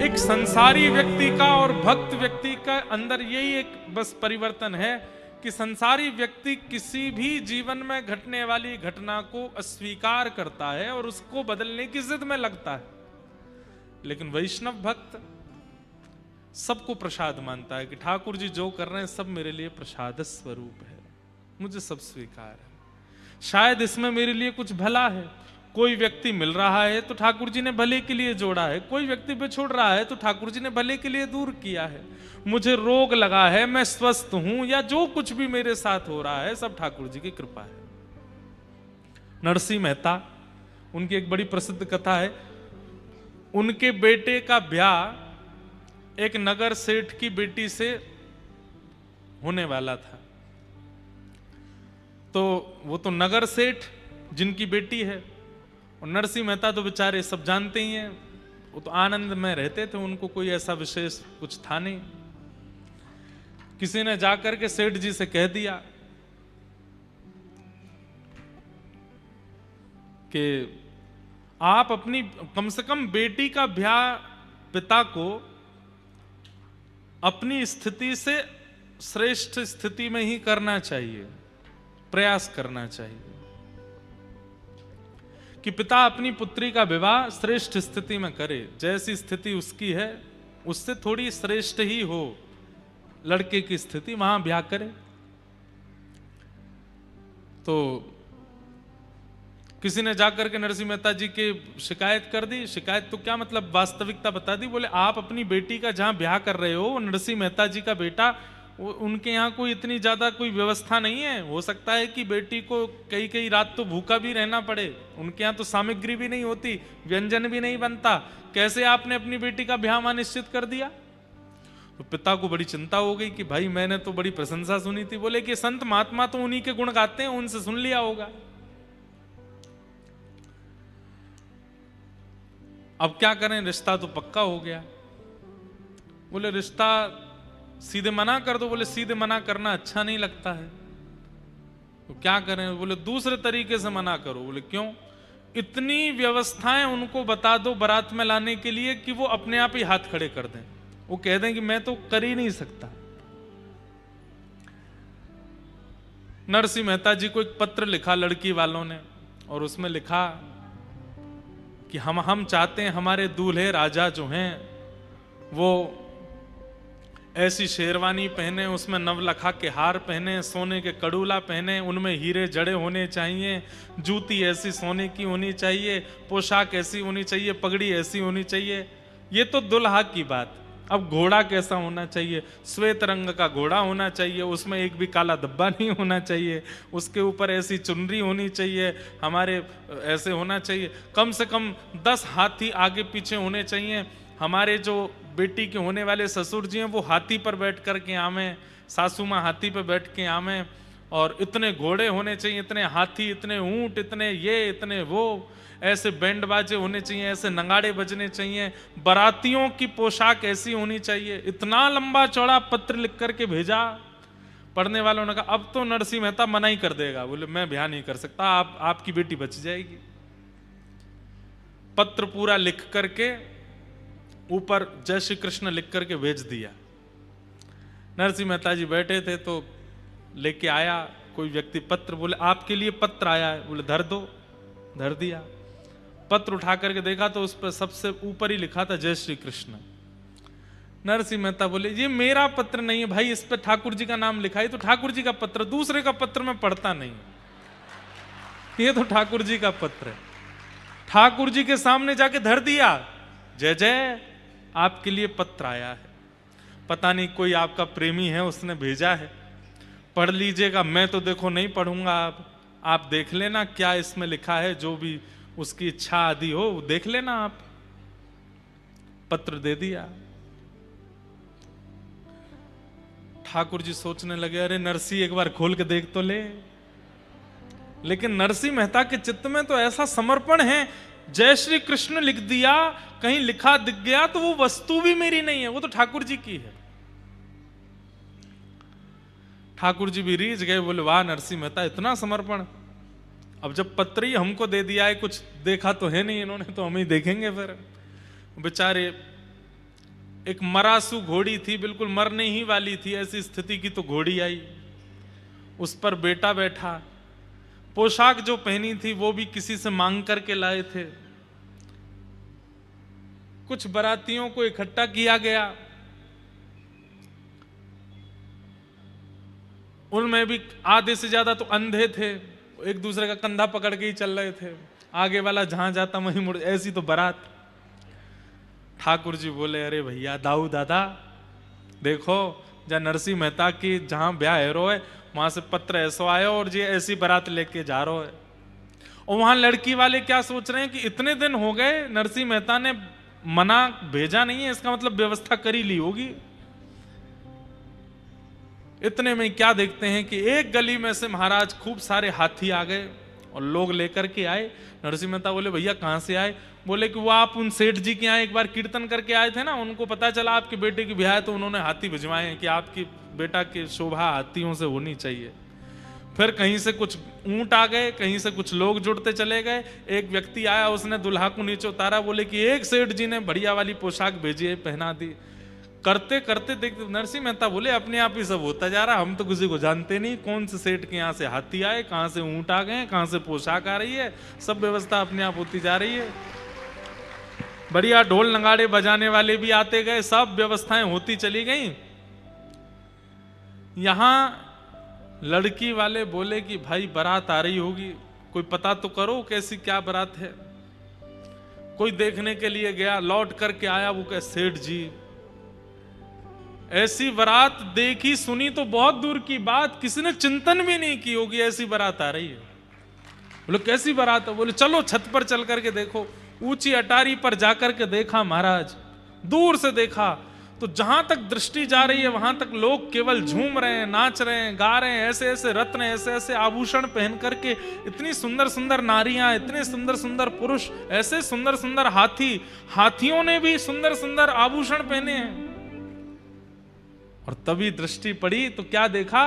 एक संसारी व्यक्ति का और भक्त व्यक्ति का अंदर यही एक बस परिवर्तन है कि संसारी व्यक्ति किसी भी जीवन में घटने वाली घटना को अस्वीकार करता है और उसको बदलने की जिद में लगता है, लेकिन वैष्णव भक्त सबको प्रसाद मानता है कि ठाकुर जी जो कर रहे हैं सब मेरे लिए प्रसाद स्वरूप है, मुझे सब स्वीकार है, शायद इसमें मेरे लिए कुछ भला है। कोई व्यक्ति मिल रहा है तो ठाकुर जी ने भले के लिए जोड़ा है, कोई व्यक्ति बिछुड़ रहा है तो ठाकुर जी ने भले के लिए दूर किया है, मुझे रोग लगा है, मैं स्वस्थ हूं, या जो कुछ भी मेरे साथ हो रहा है सब ठाकुर जी की कृपा है। नरसिंह मेहता, उनकी एक बड़ी प्रसिद्ध कथा है, उनके बेटे का ब्याह एक नगर सेठ की बेटी से होने वाला था। तो वो तो नगर सेठ जिनकी बेटी है, और नरसिंह मेहता तो बेचारे सब जानते ही हैं, वो तो आनंद में रहते थे, उनको कोई ऐसा विशेष कुछ था नहीं। किसी ने जाकर के सेठ जी से कह दिया कि आप अपनी कम से कम बेटी का ब्याह पिता को अपनी स्थिति से श्रेष्ठ स्थिति में ही करना चाहिए, प्रयास करना चाहिए कि पिता अपनी पुत्री का विवाह श्रेष्ठ स्थिति में करे, जैसी स्थिति उसकी है उससे थोड़ी श्रेष्ठ ही हो लड़के की स्थिति, वहां ब्याह करे। तो किसी ने जाकर के नरसिंह मेहता जी के शिकायत कर दी। शिकायत तो क्या मतलब, वास्तविकता बता दी। बोले आप अपनी बेटी का जहां ब्याह कर रहे हो, नरसिंह मेहता जी का बेटा, उनके यहाँ कोई इतनी ज्यादा कोई व्यवस्था नहीं है, हो सकता है कि बेटी को कई कई रात तो भूखा भी रहना पड़े, उनके यहाँ तो सामग्री भी नहीं होती, व्यंजन भी नहीं बनता, कैसे आपने अपनी बेटी का ब्याह वहां निश्चित कर दिया। तो पिता को बड़ी चिंता हो गई कि भाई मैंने तो बड़ी प्रशंसा सुनी थी। बोले कि संत महात्मा तो उन्हीं के गुण गाते हैं, उनसे सुन लिया होगा। अब क्या करें, रिश्ता तो पक्का हो गया। बोले रिश्ता सीधे मना कर दो। बोले सीधे मना करना अच्छा नहीं लगता है, तो क्या करें। बोले दूसरे तरीके से मना करो। बोले क्यों। इतनी व्यवस्थाएं उनको बता दो बारात में लाने के लिए कि वो अपने आप ही हाथ खड़े कर दें, वो कह दें कि मैं तो कर ही नहीं सकता। नरसिंह मेहता जी को एक पत्र लिखा लड़की वालों ने, और उसमें लिखा कि हम चाहते हैं हमारे दूल्हे राजा जो हैं वो ऐसी शेरवानी पहने, उसमें नवलखा के हार पहने, सोने के कड़ूला पहने, उनमें हीरे जड़े होने चाहिए, जूती ऐसी सोने की होनी चाहिए, पोशाक ऐसी होनी चाहिए, पगड़ी ऐसी होनी चाहिए। ये तो दुल्हा की बात। अब घोड़ा कैसा होना चाहिए, श्वेत रंग का घोड़ा होना चाहिए, उसमें एक भी काला धब्बा नहीं होना चाहिए, उसके ऊपर ऐसी चुनरी होनी चाहिए, हमारे ऐसे होना चाहिए, कम से कम 10 हाथी आगे पीछे होने चाहिए, हमारे जो बेटी के होने वाले ससुर जी हैं वो हाथी पर बैठ कर के आवें, सासू माँ हाथी पर बैठ के आवें, और इतने घोड़े होने चाहिए, इतने हाथी, इतने ऊंट, इतने ये, इतने वो, ऐसे बैंड बाजे होने चाहिए, ऐसे नगाड़े बजने चाहिए, बारातियों की पोशाक ऐसी होनी चाहिए। इतना लंबा चौड़ा पत्र लिख करके भेजा। पढ़ने वालों ने कहा अब तो नरसिंह मेहता मना ही कर देगा। बोले मैं ब्याह नहीं कर सकता, आपकी बेटी बच जाएगी। पत्र पूरा लिख करके ऊपर जय श्री कृष्ण लिख करके भेज दिया। नरसिंह मेहता जी बैठे थे तो लेके आया कोई व्यक्ति पत्र। बोले आपके लिए पत्र आया है। बोले धर दो। धर दिया। पत्र उठा करके देखा तो उस पर सबसे ऊपर ही लिखा था जय श्री कृष्ण। नरसिंह मेहता बोले ये मेरा पत्र नहीं है भाई, इस पर ठाकुर जी का नाम लिखा है, तो ठाकुर जी का पत्र, दूसरे का पत्र मैं पढ़ता नहीं, ये तो ठाकुर जी का पत्र है। ठाकुर जी के सामने जाके धर दिया, जय जय आपके लिए पत्र आया है, पता नहीं कोई आपका प्रेमी है उसने भेजा है, पढ़ लीजिएगा। मैं तो देखो नहीं पढ़ूंगा, आप देख लेना क्या इसमें लिखा है, जो भी उसकी इच्छा आदि हो वो देख लेना आप। पत्र दे दिया। ठाकुर जी सोचने लगे अरे नरसिंह एक बार खोल के देख तो ले। लेकिन नरसिंह मेहता के चित्त में तो ऐसा समर्पण है, जय श्री कृष्ण लिख दिया, कहीं लिखा दिख गया तो वो वस्तु भी मेरी नहीं है, वो तो ठाकुर जी की है। ठाकुर जी भी रीझ गए। बोले वाह नरसिंह मेहता इतना समर्पण। अब जब पत्र ही हमको दे दिया है, कुछ देखा तो है नहीं इन्होंने, तो हम ही देखेंगे फिर। बेचारे एक मरासू घोड़ी थी, बिल्कुल मरने ही वाली थी, ऐसी स्थिति की तो घोड़ी आई, उस पर बेटा बैठा। पोशाक जो पहनी थी वो भी किसी से मांग करके लाए थे। कुछ बारातियों को इकट्ठा किया गया, उनमें भी आधे से ज्यादा तो अंधे थे, एक दूसरे का कंधा पकड़ के ही चल रहे थे, आगे वाला जहां जाता वहीं मुड़, ऐसी तो बारात। ठाकुर जी बोले, अरे भैया दाऊ दादा, देखो जहाँ नरसिंह मेहता की जहां ब्याह हैरो है वहां से पत्र ऐसो आयो और जी ऐसी बारात लेके जा रहा है। और वहां लड़की वाले क्या सोच रहे हैं कि इतने दिन हो गए, नरसिंह मेहता ने मना भेजा नहीं है, इसका मतलब व्यवस्था करी ली होगी। इतने में क्या देखते हैं कि एक गली में से महाराज खूब सारे हाथी आ गए और लोग लेकर के आए। नरसिंह मेहता बोले, भैया कहां से आए? बोले कि वो आप उन सेठ जी के यहाँ एक बार कीर्तन करके आए थे ना, उनको पता चला आपके बेटे की ब्याह है तो उन्होंने हाथी भिजवाए हैं कि आपकी बेटा की शोभा हाथियों से होनी चाहिए। फिर कहीं से कुछ ऊंट आ गए, कहीं से कुछ लोग जुड़ते चले गए। एक व्यक्ति आया, उसने दुल्हा को नीचे उतारा, बोले कि एक सेठ जी ने बढ़िया वाली पोशाक भेजी है, पहना दी। करते करते देखते नरसिंह मेहता बोले, अपने आप ही सब होता जा रहा, हम तो किसी को जानते नहीं, कौन से सेठ के यहाँ से हाथी आए, कहाँ से ऊंट आ गए, कहाँ से पोशाक आ रही है, सब व्यवस्था अपने आप होती जा रही है। बढ़िया ढोल नगाड़े बजाने वाले भी आते गए, सब व्यवस्थाएं होती चली गई। यहां लड़की वाले बोले कि भाई बारात आ रही होगी, कोई पता तो करो कैसी क्या बारात है। कोई देखने के लिए गया, लौट करके आया, वो कहे सेठ जी ऐसी बारात देखी सुनी तो बहुत दूर की बात, किसी ने चिंतन भी नहीं की होगी ऐसी बारात आ रही है। बोले कैसी बारात है? बोले चलो छत पर चल करके देखो। ऊंची अटारी पर जाकर के देखा महाराज, दूर से देखा तो जहां तक दृष्टि जा रही है वहां तक लोग केवल झूम रहे हैं, नाच रहे हैं, गा रहे हैं, ऐसे ऐसे रत्न, ऐसे ऐसे आभूषण पहन करके, इतनी सुंदर सुंदर नारियां, इतने सुंदर सुंदर पुरुष, ऐसे सुंदर सुंदर हाथी, हाथियों ने भी सुंदर सुंदर आभूषण पहने हैं। और तभी दृष्टि पड़ी तो क्या देखा,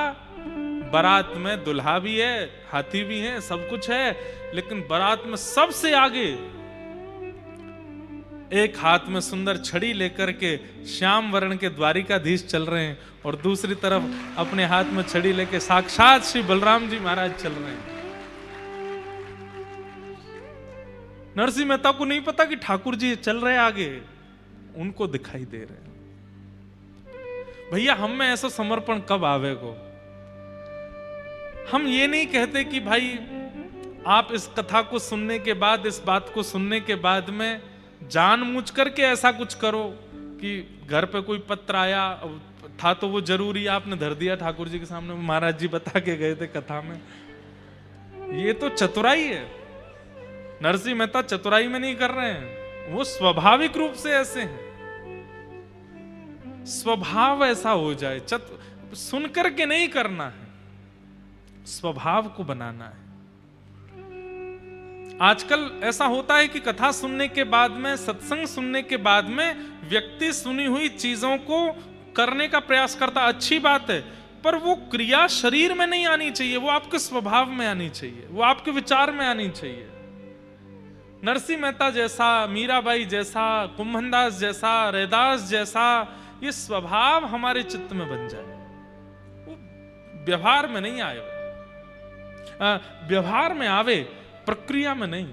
बारात में दुल्हा भी है, हाथी भी है, सब कुछ है, लेकिन बारात में सबसे आगे एक हाथ में सुंदर छड़ी लेकर के श्याम वर्ण के द्वारिकाधीश चल रहे हैं और दूसरी तरफ अपने हाथ में छड़ी लेके साक्षात श्री बलराम जी महाराज चल रहे हैं। नरसिंह मेहता को नहीं पता कि ठाकुर जी चल रहे आगे, उनको दिखाई दे रहे हैं। भैया हम में ऐसा समर्पण कब आवेगो? हम ये नहीं कहते कि भाई आप इस कथा को सुनने के बाद, इस बात को सुनने के बाद में जानबूझ करके ऐसा कुछ करो कि घर पे कोई पत्र आया था तो वो जरूरी आपने धर दिया ठाकुर जी के सामने, महाराज जी बता के गए थे कथा में। ये तो चतुराई है। नरसिंह मेहता चतुराई में नहीं कर रहे हैं, वो स्वाभाविक रूप से ऐसे हैं, स्वभाव ऐसा हो जाए, सुन करके नहीं करना है, स्वभाव को बनाना है। आजकल ऐसा होता है कि कथा सुनने के बाद में, सत्संग सुनने के बाद में व्यक्ति सुनी हुई चीजों को करने का प्रयास करता, अच्छी बात है, पर वो क्रिया शरीर में नहीं आनी चाहिए, वो आपके स्वभाव में आनी चाहिए, वो आपके विचार में आनी चाहिए। नरसिंह मेहता जैसा, मीराबाई जैसा, कुंभनदास जैसा, रैदास जैसा ये स्वभाव हमारे चित्त में बन जाए, वो व्यवहार में नहीं आए, व्यवहार में आवे, प्रक्रिया में नहीं।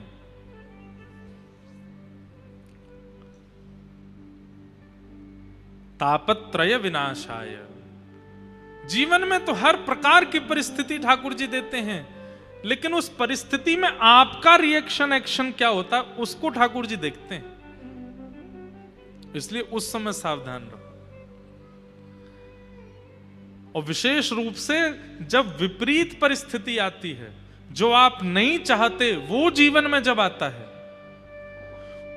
तापत्रय विनाशाय, जीवन में तो हर प्रकार की परिस्थिति ठाकुर जी देते हैं, लेकिन उस परिस्थिति में आपका रिएक्शन एक्शन क्या होता है उसको ठाकुर जी देखते हैं। इसलिए उस समय सावधान रहो। और विशेष रूप से जब विपरीत परिस्थिति आती है, जो आप नहीं चाहते वो जीवन में जब आता है,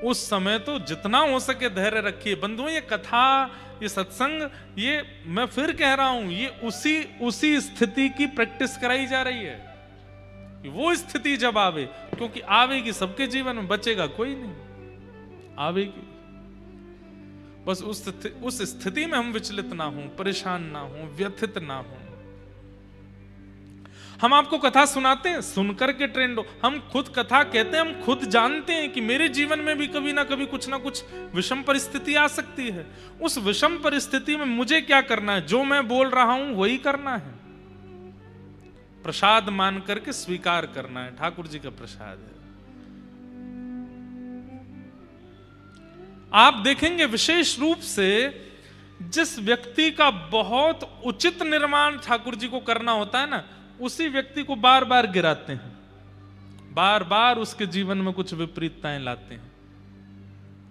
उस समय तो जितना हो सके धैर्य रखिए। बंधुओं, ये कथा, ये सत्संग, ये मैं फिर कह रहा हूं, ये उसी स्थिति की प्रैक्टिस कराई जा रही है। वो स्थिति जब आवे, क्योंकि आवेगी सबके जीवन में, बचेगा कोई नहीं, आवेगी। बस उस स्थिति में हम विचलित ना हों, परेशान ना हों, व्यथित ना हों। हम आपको कथा सुनाते हैं, सुनकर के ट्रेंड हो। हम खुद कथा कहते हैं, हम खुद जानते हैं कि मेरे जीवन में भी कभी ना कभी कुछ ना कुछ विषम परिस्थिति आ सकती है। उस विषम परिस्थिति में मुझे क्या करना है? जो मैं बोल रहा हूं वही करना है, प्रसाद मान करके स्वीकार करना है। ठाकुर जी का प्रसाद है। आप देखेंगे विशेष रूप से जिस व्यक्ति का बहुत उचित निर्माण ठाकुर जी को करना होता है ना, उसी व्यक्ति को बार बार गिराते हैं, बार बार उसके जीवन में कुछ विपरीतताएं लाते हैं।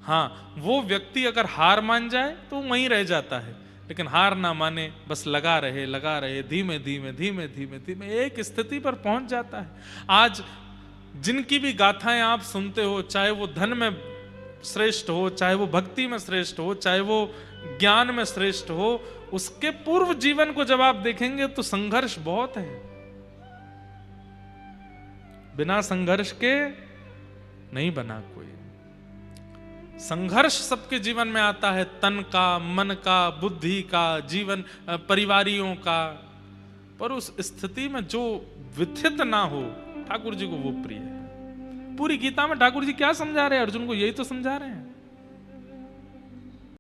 हाँ, वो व्यक्ति अगर हार मान जाए तो वहीं रह जाता है, लेकिन हार ना माने, बस लगा रहे, धीमे धीमे धीमे धीमे धीमे एक स्थिति पर पहुंच जाता है। आज जिनकी भी गाथाएं आप सुनते हो, चाहे वो धन में श्रेष्ठ हो, चाहे वो भक्ति में श्रेष्ठ हो, चाहे वो ज्ञान में श्रेष्ठ हो, उसके पूर्व जीवन को जब आप देखेंगे तो संघर्ष बहुत है। बिना संघर्ष के नहीं बना कोई। संघर्ष सबके जीवन में आता है, तन का, मन का, बुद्धि का, जीवन परिवारियों का, पर उस स्थिति में जो व्यथित ना हो, ठाकुर जी को वो प्रिय है। पूरी गीता में ठाकुर जी क्या समझा रहे हैं? अर्जुन को यही तो समझा रहे हैं।